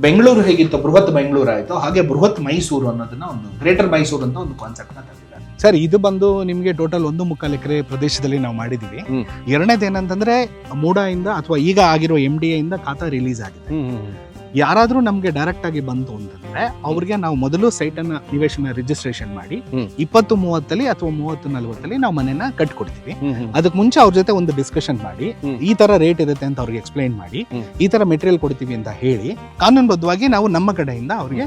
ಬೆಂಗಳೂರು ಹೇಗಿತ್ತು ಬೃಹತ್ ಬೆಂಗಳೂರು ಆಯಿತು ಹಾಗೆ ಬೃಹತ್ ಮೈಸೂರು ಅನ್ನೋದನ್ನ ಒಂದು ಗ್ರೇಟರ್ ಮೈಸೂರು ಅಂತ ಒಂದು ಕಾನ್ಸೆಪ್ಟ್ ನ ತಂದಿದ್ದಾರೆ ಸರ್. ಇದು ಬಂದು ನಿಮಗೆ ಟೋಟಲ್ 1.25 ಎಕರೆ ಪ್ರದೇಶದಲ್ಲಿ ನಾವು ಮಾಡಿದೀವಿ. ಎರಡನೇದು ಏನಂತಂದ್ರೆ ಮೂಡಾಯಿಂದ ಅಥವಾ ಈಗ ಆಗಿರೋ MDA ಇಂದ ಖಾತಾ ರಿಲೀಸ್ ಆಗಿದೆ. ಯಾರಾದ್ರೂ ನಮ್ಗೆ ಡೈರೆಕ್ಟ್ ಆಗಿ ಬಂತು ಅಂತಂದ್ರೆ ಅವ್ರಿಗೆ ನಾವು ಮೊದಲು ಸೈಟ್ ಅನ್ನ ನಿವೇಶನ ರಿಜಿಸ್ಟ್ರೇಷನ್ ಮಾಡಿ 20-30 ಅಥವಾ 30-40 ನಾವು ಮನೆನ ಕಟ್ಕೊಡ್ತೀವಿ. ಅದಕ್ಕೆ ಮುಂಚೆ ಅವ್ರ ಜೊತೆ ಒಂದು ಡಿಸ್ಕಷನ್ ಮಾಡಿ ಈ ತರ ರೇಟ್ ಇರುತ್ತೆ ಅಂತ ಅವ್ರಿಗೆ ಎಕ್ಸ್ಪ್ಲೈನ್ ಮಾಡಿ ಈ ತರ ಮೆಟೀರಿಯಲ್ ಕೊಡ್ತೀವಿ ಅಂತ ಹೇಳಿ ಕಾನೂನುಬದ್ಧವಾಗಿ ನಾವು ನಮ್ಮ ಕಡೆಯಿಂದ ಅವ್ರಿಗೆ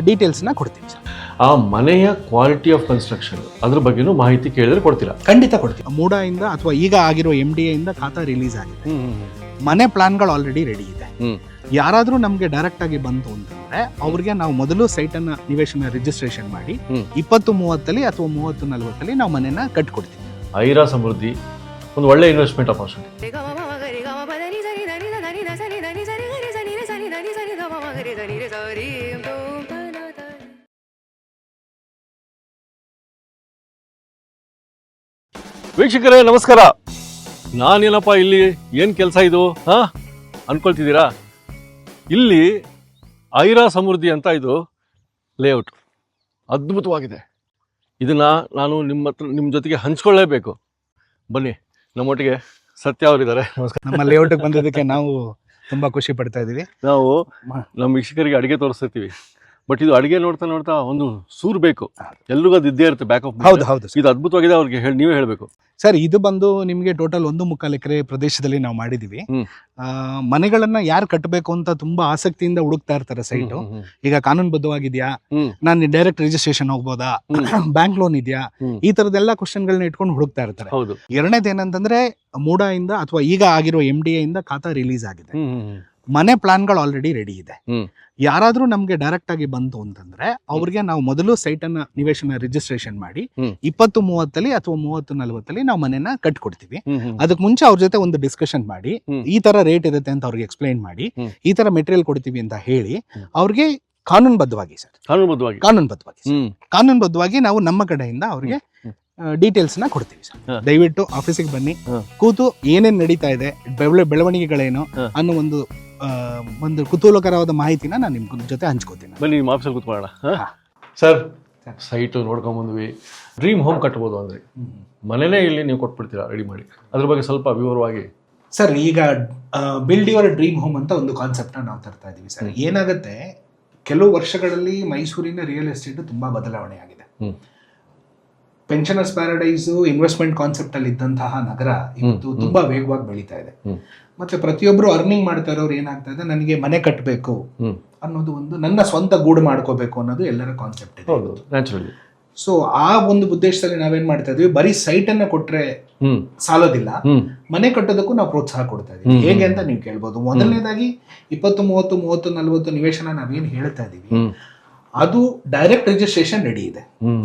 ಡೀಟೇಲ್ಸ್ ನ ಕೊಡ್ತೀವಿ ಸರ್. ಆ ಮನೆಯ ಕ್ವಾಲಿಟಿ ಆಫ್ ಕನ್ಸ್ಟ್ರಕ್ಷನ್ ಅದ್ರ ಬಗ್ಗೆನೂ ಮಾಹಿತಿ ಕೇಳಿದ್ರೆ ಕೊಡ್ತೀರಾ? ಖಂಡಿತ ಕೊಡ್ತೀವಿ. ಮೂಡಾಯಿಂದ ಅಥವಾ ಈಗ ಆಗಿರೋ MDA ಇಂದ ಖಾತಾ ರಿಲೀಸ್ ಆಗಿದೆ. ಮನೆ ಪ್ಲಾನ್ಗಳು ಆಲ್ರೆಡಿ ರೆಡಿ ಇದೆ. ಯಾರಾದ್ರೂ ನಮ್ಗೆ ಡೈರೆಕ್ಟ್ ಆಗಿ ಬಂತು ಅಂತಂದ್ರೆ ಅವ್ರಿಗೆ ನಾವು ಮೊದಲು ಸೈಟ್ ಅನ್ನ ನಿವೇಶನ ರಿಜಿಸ್ಟ್ರೇಷನ್ ಮಾಡಿ 20-30 ಅಥವಾ 30-40 ನಾವು ಮನೆನ ಕಟ್ಕೊಡ್ತೀವಿ. ಐರಾ ಸಮೃದ್ಧಿ ಒಂದು ಒಳ್ಳೆ ಇನ್ವೆಸ್ಟ್ಮೆಂಟ್ ಆಪರ್ಚುನಿಟಿ. ವೀಕ್ಷಕರೇ ನಮಸ್ಕಾರ. ನಾನೇನಪ್ಪ ಇಲ್ಲಿ ಏನು ಕೆಲಸ ಇದು ಅನ್ಕೊಳ್ತಿದ್ದೀರಾ? ಇಲ್ಲಿ ಐರಾ ಸಮೃದ್ಧಿ ಅಂತ ಇದು ಲೇಔಟ್ ಅದ್ಭುತವಾಗಿದೆ. ಇದನ್ನು ನಾನು ನಿಮ್ಮ ಜೊತೆಗೆ ಹಂಚ್ಕೊಳ್ಳೇಬೇಕು. ಬನ್ನಿ, ನಮ್ಮೊಟ್ಟಿಗೆ ಸತ್ಯ ಅವರಿದ್ದಾರೆ. ನಮಸ್ಕಾರ. ನಮ್ಮ ಲೇಔಟ್ಗೆ ಬಂದಿದ್ದಕ್ಕೆ ನಾವು ತುಂಬ ಖುಷಿ ಪಡ್ತಾ ಇದ್ದೀವಿ. ನಾವು ನಮ್ಮ ವೀಕ್ಷಕರಿಗೆ ಅಡುಗೆ ತೋರಿಸ್ತೀವಿ, ಬಟ್ ಇದು ಅಡುಗೆ ನೋಡ್ತಾ ನೋಡ್ತಾ ಒಂದು ಸೂರು ಬೇಕು. ಎಲ್ರಿಗೂ ಅದು ಇದ್ದೇ ಇರುತ್ತೆ ಬ್ಯಾಕ್ ಆಫ್. ಹೌದು. ಇದು ಅದ್ಭುತವಾಗಿದೆ. ಅವ್ರಿಗೆ ನೀವೇ ಹೇಳಬೇಕು ಸರ್. ಇದು ಬಂದು ನಿಮಗೆ ಟೋಟಲ್ 1.25 ಎಕರೆ ಪ್ರದೇಶದಲ್ಲಿ ನಾವು ಮಾಡಿದೀವಿ. ಮನೆಗಳನ್ನ ಯಾರು ಕಟ್ಟಬೇಕು ಅಂತ ತುಂಬಾ ಆಸಕ್ತಿಯಿಂದ ಹುಡುಕ್ತಾ ಇರ್ತಾರೆ ಸೈಟು. ಈಗ ಕಾನೂನುಬದ್ಧವಾಗಿದ್ಯಾ, ನಾನು ಡೈರೆಕ್ಟ್ ರಿಜಿಸ್ಟ್ರೇಷನ್ ಹೋಗ್ಬೋದಾ, ಬ್ಯಾಂಕ್ ಲೋನ್ ಇದೆಯಾ, ಈ ತರದೆಲ್ಲ ಕ್ವಶನ್ಗಳನ್ನ ಇಟ್ಕೊಂಡು ಹುಡುಕ್ತಾ ಇರ್ತಾರೆ. ಎರಡನೇದು ಏನಂತಂದ್ರೆ ಮೂಡಾಯಿಂದ ಅಥವಾ ಈಗ ಆಗಿರೋ MDA ಇಂದ ಖಾತಾ ರಿಲೀಸ್ ಆಗಿದೆ. ಮನೆ ಪ್ಲಾನ್ಗಳು ಆಲ್ರೆಡಿ ರೆಡಿ ಇದೆ. ಯಾರಾದ್ರೂ ನಮ್ಗೆ ಡೈರೆಕ್ಟ್ ಆಗಿ ಬಂತು ಅಂತಂದ್ರೆ ಅವ್ರಿಗೆ ನಾವು ಮೊದಲು ಸೈಟ್ ಅನ್ನ ನಿವೇಶನ ರಿಜಿಸ್ಟ್ರೇಷನ್ ಮಾಡಿ 20-30 ಅಥವಾ 30-40 ನಾವು ಮನೆನ ಕಟ್ಕೊಡ್ತೀವಿ. ಅದಕ್ಕೆ ಮುಂಚೆ ಅವ್ರ ಜೊತೆ ಒಂದು ಡಿಸ್ಕಷನ್ ಮಾಡಿ ಈ ತರ ರೇಟ್ ಇರುತ್ತೆ ಅಂತ ಅವ್ರಿಗೆ ಎಕ್ಸ್ಪ್ಲೈನ್ ಮಾಡಿ ಈ ತರ ಮೆಟೀರಿಯಲ್ ಕೊಡ್ತೀವಿ ಅಂತ ಹೇಳಿ ಅವ್ರಿಗೆ ಕಾನೂನುಬದ್ಧವಾಗಿ ನಾವು ನಮ್ಮ ಕಡೆಯಿಂದ ಅವ್ರಿಗೆ ಡೀಟೇಲ್ಸ್ ನ ಕೊಡ್ತೀವಿ ಸರ್. ದಯವಿಟ್ಟು ಆಫೀಸಿಗೆ ಬನ್ನಿ, ಕೂತು ಏನೇನ್ ನಡೀತಾ ಇದೆ, ಬೆಳವಣಿಗೆಗಳೇನು ಅನ್ನೋ ಒಂದು ಕುತೂಹಲಕರವಾದ ಮಾಹಿತಿನ ನಾನು ನಿಮ್ ಜೊತೆ ಹಂಚ್ಕೋತೀನಿ. ಬನ್ನಿ, ನಿಮ್ಮ ಆಫೀಸಲ್ಲಿ ಕೂತ್ಕೊಳ್ಳೋಣ. ಸರ್, ಸೈಟು ನೋಡ್ಕೊಂಡ್ ಬಂದ್ವಿ. ಡ್ರೀಮ್ ಹೋಮ್ ಕಟ್ಬೋದು ಅಂದ್ರೆ ಮನೆನೇ ಇಲ್ಲಿ ನೀವು ಕೊಟ್ಬಿಡ್ತೀರಾ ರೆಡಿ ಮಾಡಿ? ಅದ್ರ ಬಗ್ಗೆ ಸ್ವಲ್ಪ ವಿವರವಾಗಿ. ಸರ್, ಈಗ ಬಿಲ್ಡ್ ಯುವರ್ ಡ್ರೀಮ್ ಹೋಮ್ ಅಂತ ಒಂದು ಕಾನ್ಸೆಪ್ಟ್ ನಾವು ತರ್ತಾ ಇದೀವಿ ಸರ್. ಏನಾಗುತ್ತೆ, ಕೆಲವು ವರ್ಷಗಳಲ್ಲಿ ಮೈಸೂರಿನ ರಿಯಲ್ ಎಸ್ಟೇಟ್ ತುಂಬಾ ಬದಲಾವಣೆ ಆಗಿದೆ. ಪೆನ್ಷನರ್ಸ್ ಪ್ಯಾರಡೈಸು ಇನ್ವೆಸ್ಟ್ಮೆಂಟ್ ಕಾನ್ಸೆಪ್ಟ್ ಅಲ್ಲಿ ಇದ್ದಂತಹ ನಗರ ಇವತ್ತು ತುಂಬಾ ವೇಗವಾಗಿ ಬೆಳೀತಾ ಇದೆ. ಮತ್ತೆ ಪ್ರತಿಯೊಬ್ರು ಅರ್ನಿಂಗ್ ಮಾಡ್ತಾ ಇರೋರು ಏನಾಗ್ತಾ ಇದೆ, ನನಗೆ ಮನೆ ಕಟ್ಟಬೇಕು ಅನ್ನೋದು ಒಂದು, ನನ್ನ ಸ್ವಂತ ಗೂಡು ಮಾಡ್ಕೋಬೇಕು ಅನ್ನೋದು ಎಲ್ಲರ ಕಾನ್ಸೆಪ್ಟ್ ಇದೆ. ಸೊ ಆ ಒಂದು ಉದ್ದೇಶದಲ್ಲಿ ನಾವೇನ್ ಮಾಡ್ತಾ ಇದೀವಿ, ಬರೀ ಸೈಟ್ ಅನ್ನ ಕೊಟ್ರೆ ಸಾಲೋದಿಲ್ಲ, ಮನೆ ಕಟ್ಟೋದಕ್ಕೂ ನಾವು ಪ್ರೋತ್ಸಾಹ ಕೊಡ್ತಾ ಇದೀವಿ. ಹೇಗೆ ಅಂತ ನೀವು ಕೇಳ್ಬೋದು. ಮೊದಲನೇದಾಗಿ 20-30-30-40 ನಿವೇಶನ ನಾವೇನ್ ಹೇಳ್ತಾ ಇದೀವಿ ಅದು ಡೈರೆಕ್ಟ್ ರಿಜಿಸ್ಟ್ರೇಷನ್ ರೆಡಿ ಇದೆ.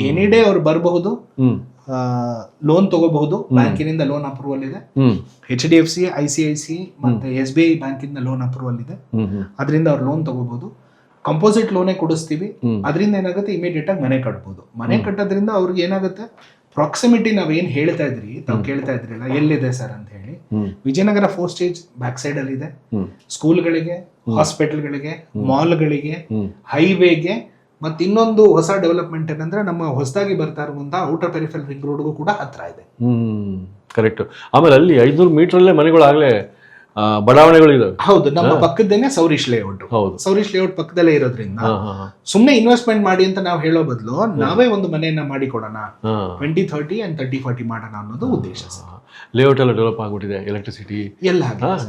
ಎನಿ ಡೇ ಅವ್ರು ಬರಬಹುದು, ಲೋನ್ ತಗೋಬಹುದು. ಬ್ಯಾಂಕಿನಿಂದ ಲೋನ್ ಅಪ್ರೂವಲ್ ಇದೆ. HDFC, ICICI ಮತ್ತೆ SBI ಬ್ಯಾಂಕಿಂದ ಲೋನ್ ಅಪ್ರೂವಲ್ ಇದೆ. ಅದರಿಂದ ಅವ್ರು ಲೋನ್ ತಗೋಬಹುದು. ಕಂಪೋಸಿಟ್ ಲೋನೇ ಕೊಡಿಸ್ತೀವಿ. ಅದರಿಂದ ಏನಾಗುತ್ತೆ, ಇಮಿಡಿಯೇಟ್ ಆಗಿ ಮನೆ ಕಟ್ಬೋದು. ಮನೆ ಕಟ್ಟೋದ್ರಿಂದ ಅವ್ರಿಗೆ ಏನಾಗುತ್ತೆ, ಪ್ರಾಕ್ಸಿಮಿಟಿ ನಾವೇನ್ ಹೇಳ್ತಾ ಇದ್ರಿ, ತಾವು ಕೇಳ್ತಾ ಇದ್ರಿಲ್ಲ ಎಲ್ಲಿದೆ ಸರ್ ಅಂತ ಹೇಳಿ, ವಿಜಯನಗರ 4 ಸ್ಟೇಜ್ ಬ್ಯಾಕ್ ಸೈಡ್ ಅಲ್ಲಿ ಇದೆ. ಸ್ಕೂಲ್ಗಳಿಗೆ, ಹಾಸ್ಪಿಟಲ್ಗಳಿಗೆ, ಮಾಲ್ಗಳಿಗೆ, ಹೈವೇಗೆ, ಮತ್ತೆ ಇನ್ನೊಂದು ಹೊಸ ಡೆವಲಪ್ಮೆಂಟ್ ಏನಂದ್ರೆ ನಮ್ಮ ಹೊಸದಾಗಿ ಬರ್ತಾ ಇರುವಂತಹ ಔಟರ್ ಪೆರಿಫೆರಲ್ ರಿಂಗ್ ರೋಡ್ಗೂ ಕೂಡ ಹತ್ರ ಇದೆ. ಕರೆಕ್ಟ್. ಆಮೇಲೆ ಅಲ್ಲಿ 500 ಮೀಟರ್ ಮನೆಗಳು ಆಗ್ಲೇ ಬಡಾವಣೆಗಳು ಇದಾವೆ. ಹೌದು, ನಮ್ಮ ಪಕ್ಕದೇನೆ ಸೌರೀಶ್ ಲೇಔಟ್. ಸೌರೀಶ್ ಲೇಔಟ್ ಪಕ್ಕದಲ್ಲೇ ಇರೋದ್ರಿಂದ ಸುಮ್ನೆ ಇನ್ವೆಸ್ಟ್ಮೆಂಟ್ ಮಾಡಿ ಅಂತ ನಾವು ಹೇಳೋ ಬದಲು ನಾವೇ ಒಂದು ಮನೆಯನ್ನ ಮಾಡಿ ಕೊಡೋಣ, 20-30 and 30-40 ಮಾಡೋಣ ಅನ್ನೋದು ಉದ್ದೇಶ ಸರ್. ಲೇಔಟ್ ಎಲ್ಲ ಡೆವಲಪ್ ಆಗ್ಬಿಟ್ಟಿದೆ, ಎಲೆಕ್ಟ್ರಿಸಿಟಿ ಎಲ್ಲ,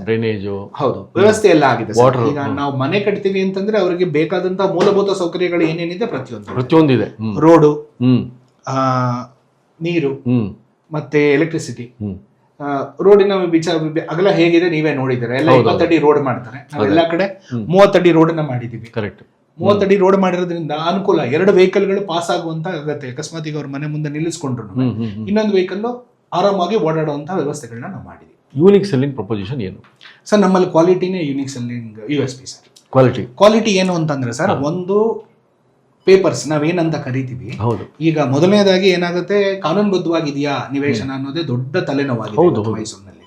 ಡ್ರೈನೇಜು, ಹೌದು, ವ್ಯವಸ್ಥೆ ಎಲ್ಲ ಆಗಿದೆ. ಈಗ ನಾವು ಮನೆ ಕಟ್ತೀವಿ ಅಂತಂದ್ರೆ ಅವರಿಗೆ ಬೇಕಾದಂತ ಮೂಲಭೂತ ಸೌಕರ್ಯಗಳು ಏನೇನಿದೆ ಪ್ರತಿಯೊಂದಿದೆ. ರೋಡು, ನೀರು, ಮತ್ತೆ ಎಲೆಕ್ಟ್ರಿಸಿಟಿ. ರೋಡಿನ ಅಗಲ ಹೇಗಿದೆ ನೀವೇ ನೋಡಿದ್ರೆ, ಎಲ್ಲ 20 ಅಡಿ ರೋಡ್ ಮಾಡ್ತಾರೆ. ನಾವೆಲ್ಲ ಕಡೆ 30 ಅಡಿ ರೋಡ್ ಅನ್ನ ಮಾಡಿದೀವಿ. ಕರೆಕ್ಟ್. 30 ಅಡಿ ರೋಡ್ ಮಾಡಿರೋದ್ರಿಂದ ಅನುಕೂಲ, 2 ವೆಹಿಕಲ್ಗಳು ಪಾಸ್ ಆಗುವಂತ ಆಗತ್ತೆ. ಅಕಸ್ಮಾತ್ ಈಗ ಅವ್ರ ಮನೆ ಮುಂದೆ ನಿಲ್ಲಿಸ್ಕೊಂಡ್ರು ಇನ್ನೊಂದು ವೆಹಿಕಲ್ ಆರಾಮಾಗಿ ಓಡಾಡುವಂತ ವ್ಯವಸ್ಥೆಗಳನ್ನ ನಾವು ಮಾಡಿದೀವಿ. ಯೂನಿಕ್ ಸೆಲ್ಲಿಂಗ್ ಪ್ರಪೋಸಿಷನ್ ಏನು ಸರ್? ನಮ್ಮಲ್ಲಿ ಕ್ವಾಲಿಟಿನೇ unique selling USP sir. Quality ಏನು ಅಂತಂದ್ರೆ ಸರ್, ಒಂದು ಪೇಪರ್ಸ್ ನಾವೇನಂತ ಕರಿತೀವಿ. ಈಗ ಮೊದಲನೇದಾಗಿ ಏನಾಗುತ್ತೆ, ಕಾನೂನುಬದ್ಧವಾಗಿದೆಯಾ ನಿವೇಶನ ಅನ್ನೋದೇ ದೊಡ್ಡ ತಲೆನೋವಾಗಿದೆ ಮೈಸೂರಿನಲ್ಲಿ.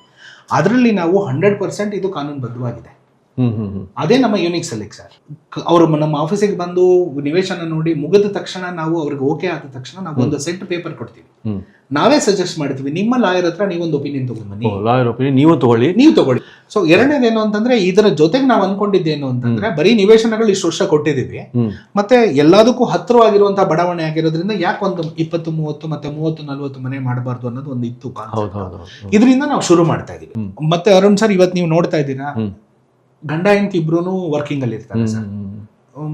ಅದರಲ್ಲಿ ನಾವು 100% ಇದು ಕಾನೂನುಬದ್ಧವಾಗಿದೆ. ಅದೇ ನಮ್ಮ ಯೂನಿಕ್ ಸೆಲೆಕ್ಟ್ ಸರ್. ಅವರು ನಮ್ಮ ಆಫೀಸಿಗೆ ಬಂದು ನಿವೇಶನ ನೋಡಿ ಮುಗಿದ ತಕ್ಷಣ ನಾವು ಅವ್ರಿಗೆ ಓಕೆ ಆದ ತಕ್ಷಣ ನಾವು ಒಂದು ಸೆಟ್ ಪೇಪರ್ ಕೊಡ್ತೀವಿ. ನಾವೇ ಸಜೆಸ್ಟ್ ಮಾಡ್ತೀವಿ, ನಿಮ್ಮ ಲಾಯರ್ ಹತ್ರ ನೀವೊಂದು ಒಪಿನಿಯನ್ ತಗೊಂಡ್ ಬನ್ನಿ, ಲಾಯರ್ ಒಪಿನಿಯನ್ ನೀವು ತಗೊಳ್ಳಿ. ಸೊ ಎರಡನೇದೇನು ಅಂತಂದ್ರೆ ಇದರ ಜೊತೆಗೆ ನಾವು ಅನ್ಕೊಂಡಿದ್ದೇನು ಅಂತಂದ್ರೆ ಬರೀ ನಿವೇಶನಗಳು ಇಷ್ಟು ವರ್ಷ ಕೊಟ್ಟಿದೀವಿ, ಮತ್ತೆ ಎಲ್ಲದಕ್ಕೂ ಹತ್ತಿರವಾಗಿರುವಂತಹ ಬಡಾವಣೆ ಆಗಿರೋದ್ರಿಂದ ಯಾಕೆ ಒಂದು 20-30 ಮತ್ತೆ 30-40 ಮನೆ ಮಾಡಬಾರ್ದು ಅನ್ನೋದು ಒಂದು ಇತ್ತು. ಇದರಿಂದ ನಾವು ಶುರು ಮಾಡ್ತಾ ಇದೀವಿ. ಮತ್ತೆ ಅರುಣ್ ಸರ್, ಇವತ್ತು ನೀವು ನೋಡ್ತಾ ಇದ್ದೀರಾ, ಗಂಡ ಹೆಂಡತಿ ಇಬ್ರು ವರ್ಕಿಂಗ್ ಅಲ್ಲಿ ಇರ್ತಾರೆ ಸರ್.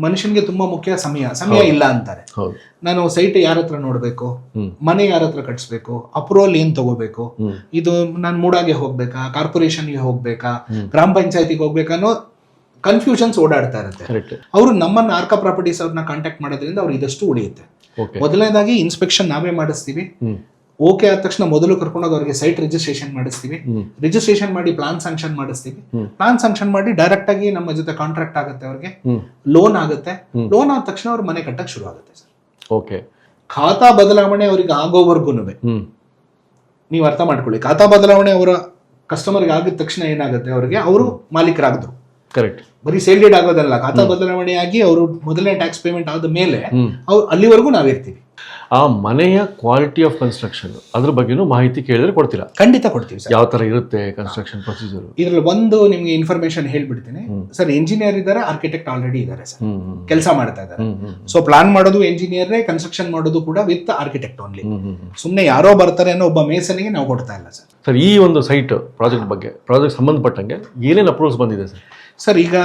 ಮನುಷ್ಯನ್ಗೆ ತುಂಬಾ ಮುಖ್ಯ ಸಮಯ ಇಲ್ಲ ಅಂತಾರೆ. ನಾನು ಸೈಟ್ ಯಾರ ಹತ್ರ ನೋಡ್ಬೇಕು, ಮನೆ ಯಾರ ಹತ್ರ ಕಟ್ಸ್ಬೇಕು, ಅಪ್ರೂವಲ್ ಏನ್ ತಗೋಬೇಕು, ಇದು ನಾನು ಮೂಡಾಗೆ ಹೋಗ್ಬೇಕಾ, ಕಾರ್ಪೊರೇಷನ್ಗೆ ಹೋಗ್ಬೇಕಾ, ಗ್ರಾಮ ಪಂಚಾಯತಿಗೆ ಹೋಗ್ಬೇಕಾ ಅನ್ನೋ ಕನ್ಫ್ಯೂಷನ್ಸ್ ಓಡಾಡ್ತಾ ಇರುತ್ತೆ. ಅವರು ನಮ್ಮನ್ನ ಆರ್ಕಾ ಪ್ರಾಪರ್ಟೀಸ್ ಅವ್ರನ್ನ ಕಾಂಟ್ಯಾಕ್ಟ್ ಮಾಡೋದ್ರಿಂದ ಅವ್ರು ಇದಷ್ಟು ಉಳಿಯುತ್ತೆ. ಮೊದಲನೇದಾಗಿ ಇನ್ಸ್ಪೆಕ್ಷನ್ ನಾವೇ ಮಾಡಿಸ್ತೀವಿ. ಓಕೆ ಆದ ತಕ್ಷಣ ಮೊದಲು ಕರ್ಕೊಂಡೋಗಿ ಅವರಿಗೆ ಸೈಟ್ ರಿಜಿಸ್ಟ್ರೇಷನ್ ಮಾಡಿಸ್ತೀವಿ. ರಿಜಿಸ್ಟ್ರೇಷನ್ ಮಾಡಿ ಪ್ಲಾನ್ ಸ್ಯಾಂಕ್ಷನ್ ಮಾಡಿಸ್ತೀವಿ. ಪ್ಲಾನ್ ಸ್ಯಾಂಕ್ಷನ್ ಮಾಡಿ ಡೈರೆಕ್ಟ್ ಆಗಿ ನಮ್ಮ ಜೊತೆ ಕಾಂಟ್ರಾಕ್ಟ್ ಆಗುತ್ತೆ, ಅವ್ರಿಗೆ ಲೋನ್ ಆಗುತ್ತೆ. ಲೋನ್ ಆದ ತಕ್ಷಣ ಅವ್ರ ಮನೆ ಕಟ್ಟಕ್ಕೆ ಶುರು ಆಗುತ್ತೆ ಸರ್. ಓಕೆ. ಖಾತಾ ಬದಲಾವಣೆ ಅವ್ರಿಗೆ ಆಗೋವರೆಗೂ ನೀವು ಅರ್ಥ ಮಾಡ್ಕೊಳ್ಳಿ, ಖಾತಾ ಬದಲಾವಣೆ ಅವರ ಕಸ್ಟಮರ್ಗೆ ಆಗಿದ ತಕ್ಷಣ ಏನಾಗುತ್ತೆ, ಅವ್ರಿಗೆ ಅವರು ಮಾಲೀಕರಾಗಿದ್ರು. ಕರೆಕ್ಟ್. ಬರೀ ಸೇಲ್ ಡೀಡ್ ಆಗೋದಲ್ಲ, ಖಾತಾ ಬದಲಾವಣೆ ಆಗಿ ಅವರು ಮೊದಲನೇ ಟ್ಯಾಕ್ಸ್ ಪೇಮೆಂಟ್ ಆದ ಮೇಲೆ ಅವ್ರು ಅಲ್ಲಿವರೆಗೂ ನಾವಿರ್ತೀವಿ. ಆ ಮನೆಯ ಕ್ವಾಲಿಟಿ ಆಫ್ ಕನ್ಸ್ಟ್ರಕ್ಷನ್ ಅದ್ರ ಬಗ್ಗೆನೂ ಮಾಹಿತಿ ಕೇಳಿದ್ರೆ ಕೊಡ್ತೀರಾ? ಖಂಡಿತ ಕೊಡ್ತೀವಿ ಸರ್. ಯಾವ ತರ ಇರುತ್ತೆ ಕನ್ಸ್ಟ್ರಕ್ಷನ್ ಪ್ರೊಸೀಜರ್? ಇದ್ರಲ್ಲಿ ಒಂದು ನಿಮ್ಗೆ ಇನ್ಫಾರ್ಮೇಶನ್ ಹೇಳ್ಬಿಡ್ತೀನಿ ಸರ್. ಇಂಜಿನಿಯರ್ ಇದ್ದಾರೆ, ಆರ್ಕಿಟೆಕ್ಟ್ ಆಲ್ರೆಡಿ ಇದ್ದಾರೆ ಸರ್, ಕೆಲಸ ಮಾಡ್ತಾ ಇದ್ದಾರೆ. ಸೊ ಪ್ಲಾನ್ ಮಾಡೋದು ಎಂಜಿನಿಯರ್, ಕನ್ಸ್ಟ್ರಕ್ಷನ್ ಮಾಡೋದು ಕೂಡ ವಿತ್ ಆರ್ಕಿಟೆಕ್ಟ್ ಓನ್ಲಿ. ಸುಮ್ನೆ ಯಾರೋ ಬರ್ತಾರೆ ಅನ್ನೋ ಒಬ್ಬ ಮೇಸನಿಗೆ ನಾವು ಕೊಡ್ತಾ ಇಲ್ಲ ಸರ್. ಸರ್, ಈ ಒಂದು ಸೈಟ್ ಪ್ರಾಜೆಕ್ಟ್ ಸಂಬಂಧಪಟ್ಟಂಗೆ ಏನೇನು ಅಪ್ರೂವ್ಸ್ ಬಂದಿದೆ ಸರ್? ಸರ್, ಈಗ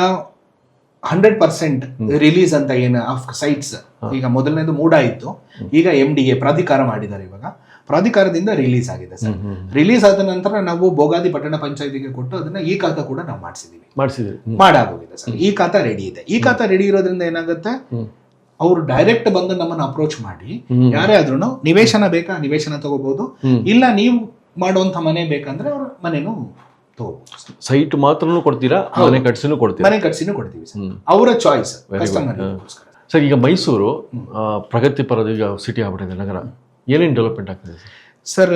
100% ರಿಲೀಸ್ ಅಂತ ಏನು ಆಫ್ ಸೈಟ್ಸ್, ಈಗ ಮೊದಲನೇದು ಮೂಡ ಇತ್ತು, ಈಗ MDA ಪ್ರಾಧಿಕಾರ ಮಾಡಿದ್ದಾರೆ. ಇವಾಗ ಪ್ರಾಧಿಕಾರದಿಂದ ರಿಲೀಸ್ ಆಗಿದೆ ಸರ್. ರಿಲೀಸ್ ಆದ ನಂತರ ನಾವು ಬೋಗಾದಿ ಪಟ್ಟಣ ಪಂಚಾಯತಿಗೆ ಕೊಟ್ಟು ಅದನ್ನ ಈ ಖಾತಾ ಕೂಡ ನಾವು ಮಾಡಾಗೋಗಿದೆ ಸರ್. ಈ ಖಾತಾ ರೆಡಿ ಇದೆ. ಈ ಖಾತಾ ರೆಡಿ ಇರೋದ್ರಿಂದ ಏನಾಗುತ್ತೆ, ಅವರು ಡೈರೆಕ್ಟ್ ಬಂದು ನಮ್ಮನ್ನ ಅಪ್ರೋಚ್ ಮಾಡಿ ಯಾರೇ ಆದ್ರೂ ನಿವೇಶನ ಬೇಕಾ ನಿವೇಶನ ತಗೋಬಹುದು, ಇಲ್ಲ ನೀವು ಮಾಡುವಂತ ಮನೆ ಬೇಕಂದ್ರೆ ಅವ್ರ ಮನೆನೂ ಸೈಟ್ ಮಾತ್ರನೂ ಕೊಡ್ತೀರಾ, ಮನೆ ಕಟ್ಸಿನೂ ಕೊಡ್ತೀವಿ ಸರ್. ಅವರ ಚಾಯ್ಸ್ ಕಸ್ಟಮರ್. ಸರ್, ಈಗ ಮೈಸೂರು ಪ್ರಗತಿಪರ ಈಗ ಸಿಟಿ ಆಗ್ಬಿಟ್ಟಿದೆ, ನಗರ. ಏನೇನು ಡೆವಲಪ್ಮೆಂಟ್ ಆಗ್ತಿದೆ ಸರ್?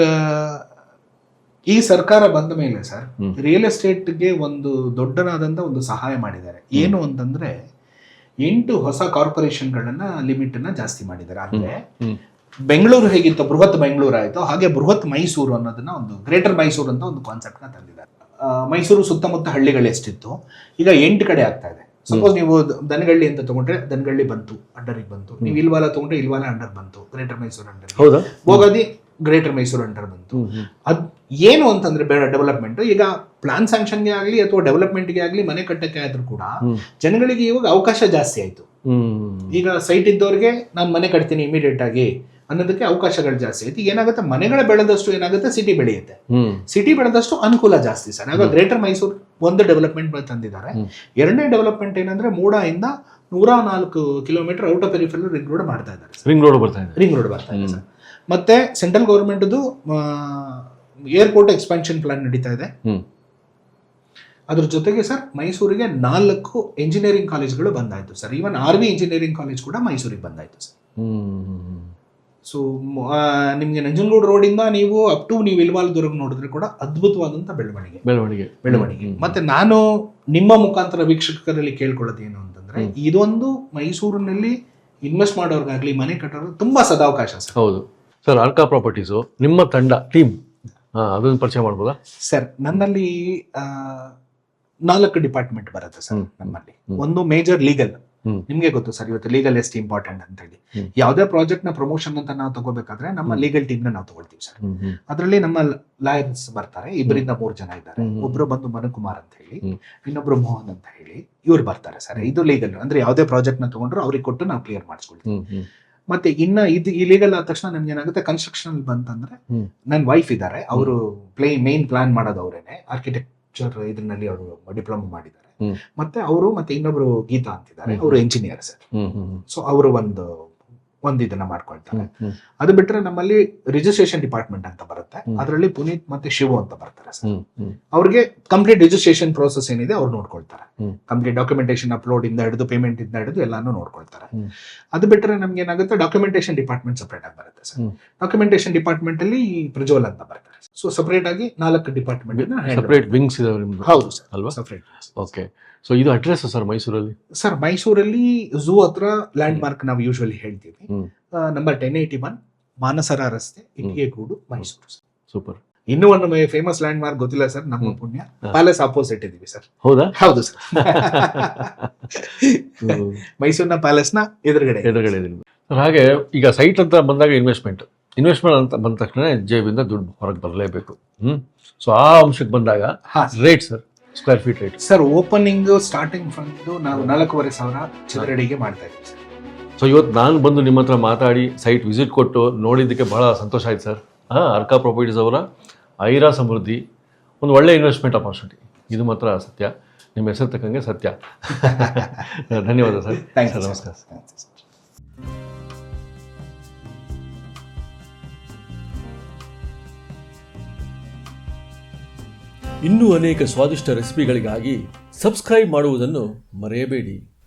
ಈ ಸರ್ಕಾರ ಬಂದ ಮೇಲೆ ಸರ್ ರಿಯಲ್ ಎಸ್ಟೇಟ್ಗೆ ಒಂದು ದೊಡ್ಡನಾದಂತ ಒಂದು ಸಹಾಯ ಮಾಡಿದ್ದಾರೆ. ಏನು ಅಂತಂದ್ರೆ 8 ಹೊಸ ಕಾರ್ಪೊರೇಷನ್ಗಳನ್ನ ಲಿಮಿಟ್ ಅನ್ನ ಜಾಸ್ತಿ ಮಾಡಿದ್ದಾರೆ. ಅಂದ್ರೆ ಬೆಂಗಳೂರು ಹೇಗಿತ್ತು, ಬೃಹತ್ ಬೆಂಗಳೂರು ಆಯ್ತು, ಹಾಗೆ ಬೃಹತ್ ಮೈಸೂರು ಅನ್ನೋದನ್ನ ಒಂದು ಗ್ರೇಟರ್ ಮೈಸೂರು ಅಂತ ಒಂದು ಕಾನ್ಸೆಪ್ಟ್ ನ ತಂದಿದ್ದಾರೆ. ಮೈಸೂರು ಸುತ್ತಮುತ್ತ ಹಳ್ಳಿಗಳು ಎಷ್ಟಿತ್ತು, ಈಗ 8 ಕಡೆ ಆಗ್ತಾ ಇದೆ. ಸಪೋಸ್ ನೀವು ದನಗಳ್ಳಿ ಅಂತ ತಗೊಂಡ್ರೆ ದನಗಳ್ಳಿ ಬಂತು, ಅಂಡರಿಗೆ ಬಂತು. ನೀವು ಇಲ್ವಾಲ ತಗೊಂಡ್ರೆ ಇಲ್ವಾಲ ಅಂಡರ್ ಬಂತು, ಗ್ರೇಟರ್ ಮೈಸೂರು ಅಂಡರ್. ಹೋಗೋದಿ ಗ್ರೇಟರ್ ಮೈಸೂರು ಅಂಡರ್ ಬಂತು. ಅದ್ ಏನು ಅಂತಂದ್ರೆ ಡೆವಲಪ್ಮೆಂಟ್. ಈಗ ಪ್ಲಾನ್ ಸ್ಯಾಂಕ್ಷನ್ಗೆ ಆಗಲಿ ಅಥವಾ ಡೆವಲಪ್ಮೆಂಟ್ಗೆ ಆಗಲಿ ಮನೆ ಕಟ್ಟಕ್ಕೆ ಆದ್ರೂ ಕೂಡ ಜನಗಳಿಗೆ ಇವಾಗ ಅವಕಾಶ ಜಾಸ್ತಿ ಆಯ್ತು. ಈಗ ಸೈಟ್ ಇದ್ದವ್ರಿಗೆ ನಾನು ಮನೆ ಕಟ್ತೀನಿ ಇಮಿಡಿಯೇಟ್ ಆಗಿ ಅನ್ನೋದಕ್ಕೆ ಅವಕಾಶಗಳು ಜಾಸ್ತಿ ಆಯ್ತು. ಏನಾಗುತ್ತೆ, ಮನೆಗಳ ಬೆಳೆದಷ್ಟು ಏನಾಗುತ್ತೆ, ಸಿಟಿ ಬೆಳೆಯುತ್ತೆ. ಸಿಟಿ ಬೆಳೆದಷ್ಟು ಅನುಕೂಲ ಜಾಸ್ತಿ ಸರ್. ಆಗ ಗ್ರೇಟರ್ ಮೈಸೂರು ಒಂದು ಡೆವಲಪ್ಮೆಂಟ್ ತಂದಿದ್ದಾರೆ. ಎರಡನೇ ಡೆವಲಪ್ಮೆಂಟ್ ಏನಂದ್ರೆ ಮೂಡ ಇಂದ 104 kilometre out of peripheral ring road ಮಾಡ್ತಾ ಇದ್ದಾರೆ. ರಿಂಗ್ ರೋಡ್ ಬರ್ತಾ ಇದೆ ಸರ್. ಮತ್ತೆ central government airport expansion plan ನಡೀತಾ ಇದೆ. ಅದ್ರ ಜೊತೆಗೆ ಸರ್ ಮೈಸೂರಿಗೆ 4 ಇಂಜಿನಿಯರಿಂಗ್ ಕಾಲೇಜ್ಗಳು ಬಂದಾಯ್ತು sir. Even RV engineering college ಕೂಡ ಮೈಸೂರಿಗೆ ಬಂದಾಯ್ತು ಸರ್. ಸೊ ನಿಮ್ಗೆ ನಂಜನಗೂಡು ರೋಡ್ ಇಂದ ನೀವು ಅಪ್ ಟು ನೀವು ಇಲ್ವಾಲದವರೆಗೂ ನೋಡಿದ್ರೆ ಕೂಡ ಅದ್ಭುತವಾದಂತ ಬೆಳವಣಿಗೆ. ಮತ್ತೆ ನಾನು ನಿಮ್ಮ ಮುಖಾಂತರ ವೀಕ್ಷಕರಲ್ಲಿ ಕೇಳ್ಕೊಳ್ಳೋದು ಏನು ಅಂತಂದ್ರೆ, ಇದೊಂದು ಮೈಸೂರಿನಲ್ಲಿ ಇನ್ವೆಸ್ಟ್ ಮಾಡೋರ್ಗಾಗ್ಲಿ ಮನೆ ಕಟ್ಟೋರ್ಗೆ ತುಂಬಾ ಸದಾವಕಾಶ ಸರ್. ಹೌದು ಸರ್. ಆರ್ಕಾ ಪ್ರಾಪರ್ಟೀಸು ನಿಮ್ಮ ತಂಡ ಟೀಮ್ ಅದನ್ನು ಪರಿಚಯ ಮಾಡ್ಬೋದಾ ಸರ್? ನನ್ನಲ್ಲಿ 4 ಡಿಪಾರ್ಟ್ಮೆಂಟ್ ಬರುತ್ತೆ ಸರ್ ನಮ್ಮಲ್ಲಿ. ಒಂದು ಮೇಜರ್ ಲೀಗಲ್. ನಿಮ್ಗೆ ಗೊತ್ತು ಸರ್ ಇವತ್ತು ಲೀಗಲ್ ಎಷ್ಟು ಇಂಪಾರ್ಟೆಂಟ್ ಅಂತ ಹೇಳಿ. ಯಾವುದೇ ಪ್ರಾಜೆಕ್ಟ್ ನ ಪ್ರಮೋಷನ್ ಅಂತ ನಾವು ತಗೋಬೇಕಾದ್ರೆ ನಮ್ಮ ಲೀಗಲ್ ಟೀಮ್ ನ ನಾವು ತಗೊಳ್ತೀವಿ ಸರ್. ಅದರಲ್ಲಿ ನಮ್ಮ ಲಾಯರ್ಸ್ ಬರ್ತಾರೆ, 2-3 ಜನ ಇದ್ದಾರೆ. ಒಬ್ರು ಬಂದು ಮನುಕುಮಾರ್ ಅಂತ ಹೇಳಿ, ಇನ್ನೊಬ್ರು ಮೋಹನ್ ಅಂತ ಹೇಳಿ, ಇವ್ರು ಬರ್ತಾರೆ ಸರ್. ಇದು ಲೀಗಲ್ ಅಂದ್ರೆ ಯಾವುದೇ ಪ್ರಾಜೆಕ್ಟ್ ನ ತಗೊಂಡ್ರು ಅವ್ರಿಗೆ ಕೊಟ್ಟು ನಾವು ಕ್ಲಿಯರ್ ಮಾಡಿಸ್ಕೊಳ್ತೀವಿ. ಮತ್ತೆ ಈ ಲೀಗಲ್ ಆದ ತಕ್ಷಣ ನಮ್ಗೆ ಏನಾಗುತ್ತೆ, ಕನ್ಸ್ಟ್ರಕ್ಷನ್ ಬಂತಂದ್ರೆ ನನ್ನ ವೈಫ್ ಇದ್ದಾರೆ, ಅವರು ಮೇನ್ ಪ್ಲಾನ್ ಮಾಡೋದು ಅವರೇನೆ. ಆರ್ಕಿಟೆಕ್ಚರ್ ಇದರಲ್ಲಿ ಅವರು ಡಿಪ್ಲೊಮಾ ಮಾಡಿದ್ದಾರೆ. ಮತ್ತೆ ಅವರು ಮತ್ತೆ ಇನ್ನೊಬ್ರು ಗೀತಾ ಅಂತಿದ್ದಾರೆ, ಅವರು ಎಂಜಿನಿಯರ್ ಸರ್. ಸೊ ಅವರು ಒಂದು ಇದನ್ನ ಮಾಡ್ಕೊಳ್ತಾರೆ. ಅದು ಬಿಟ್ರೆ ನಮ್ಮಲ್ಲಿ ರಿಜಿಸ್ಟ್ರೇಷನ್ ಡಿಪಾರ್ಟ್ಮೆಂಟ್ ಅಂತ ಬರುತ್ತೆ. ಅದರಲ್ಲಿ ಪುನೀತ್ ಮತ್ತೆ ಶಿವು ಅಂತ ಬರ್ತಾರೆ ಸರ್. ಅವ್ರಿಗೆ ಕಂಪ್ಲೀಟ್ ರಿಜಿಸ್ಟ್ರೇಷನ್ ಪ್ರೋಸೆಸ್ ಏನಿದೆ ಅವ್ರು ನೋಡ್ಕೊಳ್ತಾರೆ. ಕಂಪ್ಲೀಟ್ ಡಾಕ್ಯುಮೆಂಟೇಶನ್ ಅಪ್ಲೋಡ್ ಇಂದ ಹಿಡಿದು ಪೇಮೆಂಟ್ ಇಂದ ಹಿಡಿದು ಎಲ್ಲಾನು ನೋಡ್ಕೊಳ್ತಾರೆ. ಅದು ಬಿಟ್ರೆ ನಮ್ಗೆ ಏನಾಗುತ್ತೆ, ಡಾಕ್ಯುಮೆಂಟೇಶನ್ ಡಿಪಾರ್ಟ್ಮೆಂಟ್ ಸಪರೇಟ್ ಆಗಿ ಬರುತ್ತೆ ಸರ್. ಡಾಕ್ಯುಮೆಂಟೇಶನ್ ಡಿಪಾರ್ಟ್ಮೆಂಟ್ ಅಲ್ಲಿ ಪ್ರಜ್ವಲ್ ಅಂತ ಬರ್ತಾರೆ. ಸೊ ಸಪರೇಟ್ ಆಗಿ 4 ಡಿಪಾರ್ಟ್ಮೆಂಟ್ ಸಪ್ರೇಟ್ ವಿಂಗ್ಸ್ ಇದಾವೆ ನಿಮ್ದು ಹೌದು ಸರ್ ಅಲ್ವಾ? ಸಪರೇಟ್. ಓಕೆ. ಸೊ ಇದು ಅಡ್ರೆಸ್ ಸರ್ ಮೈಸೂರಲ್ಲಿ? ಸರ್ ಮೈಸೂರಲ್ಲಿ ಝೂ ಹತ್ರ ಲ್ಯಾಂಡ್ ಮಾರ್ಕ್ ನಾವು ಯೂಶುವಲಿ ಹೇಳ್ತೀವಿ. ನಂಬರ್ 1081 ಮಾನಸರ ರಸ್ತೆ, ಇಟ್ಟಿಗೆಗೂಡು, ಮೈಸೂರು. ಸೂಪರ್. ಇನ್ನೂ ಒಂದು ಫೇಮಸ್ ಲ್ಯಾಂಡ್ ಮಾರ್ಕ್ ಗೊತ್ತಿಲ್ಲ ಸರ್, ನಮ್ಮ ಪುಣ್ಯ ಪ್ಯಾಲೇಸ್ ಆಪೋಸಿಟ್ ಇದೀವಿ ಸರ್. ಹೌದಾ? ಹೌದು ಸರ್. ಮೈಸೂರಿನ ಪ್ಯಾಲೇಸ್ ನ ಎದುರುಗಡೆ. ಹಾಗೆ ಈಗ ಸೈಟ್ ಅಂತ ಬಂದಾಗ ಇನ್ವೆಸ್ಟ್ಮೆಂಟ್ ಅಂತ ಬಂದ ತಕ್ಷಣ ಜೇಬಿಂದ ದುಡ್ಡು ಹೊರಗೆ ಬರಲೇಬೇಕು. ಸೊ ಆ ಅಂಶಕ್ಕೆ ಬಂದಾಗ rate sir, square feet rate sir opening starting fund ನಾವು 4,500 ಚದರಡಿಗೆ ಮಾಡ್ತಾ ಇದ್ದೀವಿ ಸರ್. ಸೊ ಇವತ್ತು ನಾನು ಬಂದು ನಿಮ್ಮ ಹತ್ರ ಮಾತಾಡಿ ಸೈಟ್ ವಿಸಿಟ್ ಕೊಟ್ಟು ನೋಡಿದ್ದಕ್ಕೆ ಬಹಳ ಸಂತೋಷ ಆಯ್ತು ಸರ್. ಅರ್ಕಾ ಪ್ರಾಪರ್ಟೀಸ್ ಅವರ ಐರಾ ಸಮೃದ್ಧಿ ಒಂದು ಒಳ್ಳೆ ಇನ್ವೆಸ್ಟ್ಮೆಂಟ್ ಆಪರ್ಚುನಿಟಿ, ಇದು ಮಾತ್ರ ಸತ್ಯ. ನಿಮ್ಮ ಹೆಸರು ತಕ್ಕಂಗೆ ಸತ್ಯ. ಧನ್ಯವಾದ ಸರ್. Thank you. ನಮಸ್ಕಾರ. ಇನ್ನೂ ಅನೇಕ ಸ್ವಾದಿಷ್ಟ ರೆಸಿಪಿಗಳಿಗಾಗಿ ಸಬ್ಸ್ಕ್ರೈಬ್ ಮಾಡುವುದನ್ನು ಮರೆಯಬೇಡಿ.